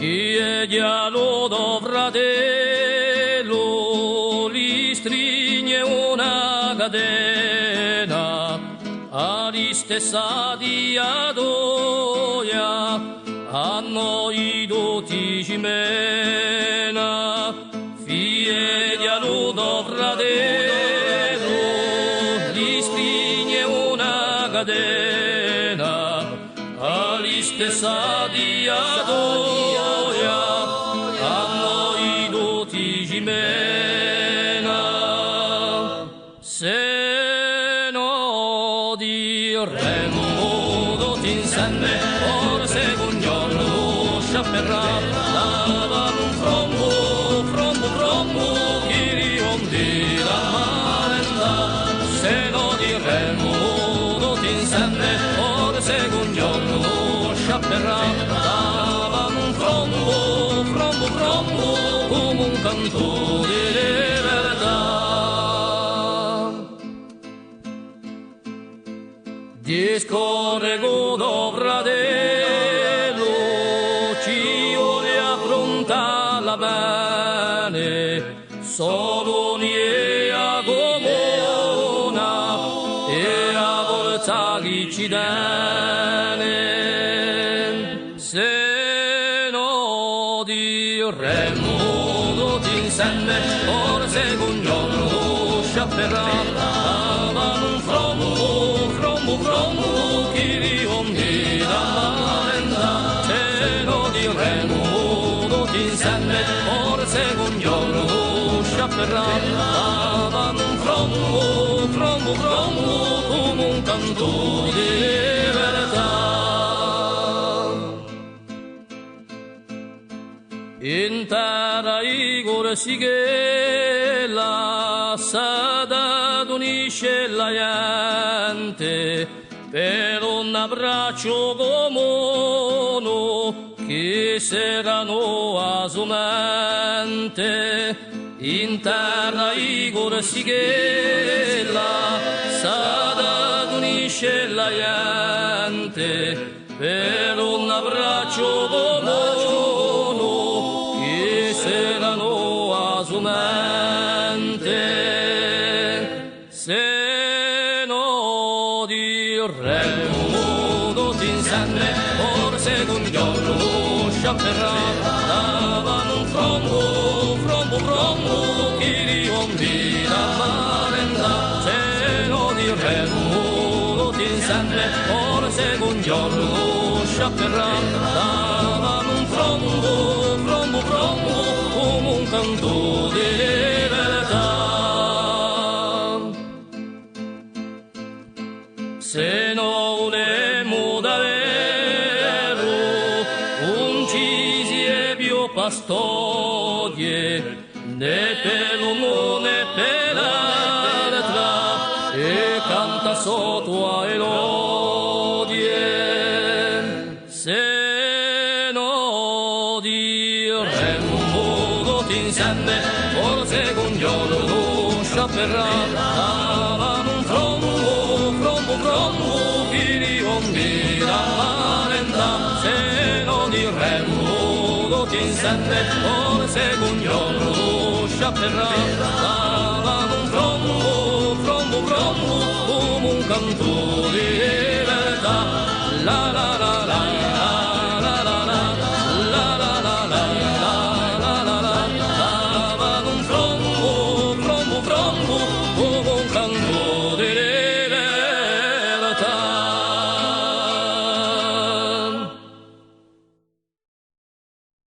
Chiedialo do fratello, gli stringe una catena, alla stessa diadoia, a noi tutti ci mena. Chiedialo do fratello, gli stringe una catena, alla stessa diadoia, se no diremmo tutti insieme, forse un giorno sciapperà, davano un frombo, chi riondi la marenda. Se no diremmo tutti insieme, forse un giorno sciapperà, davano un frombo, come un canto di verità. Discorre con fratello, ci vuole affrontare la bene, solo nia comuna e a volta chi ci tiene. Se no diremmo tutti insieme, forse un giorno sciapperà, davano un frombo, chi riondi la marenda. Se lo diremo tutti insieme, forse un giorno sciapperà, davano un frombo, come un canto di verità. In terra i corsi che la sada unisce la gente, per un abbraccio comune che saranno asumente. In terra i corsi che la sada unisce la gente, per un abbraccio comune che saranno asumente. Se no diremmo tutti insieme, forse un giorno sciapperà, davano un frombo, chi riondi la marenda. Se no diremmo tutti insieme, forse un giorno sciapperà, davano un frombo, come un canto di verità. Se no volemo davvero uncisi e più pastoie, né per l'uomo né per l'altra, e canta sotto a elodie. Se no diremmo tutti insieme, forse un giorno sciapperà, davano un frombo, chi riondi la marenda. Se no diremmo tutti insieme, forse un giorno sciapperà, davano un frombo, come un canto di verità.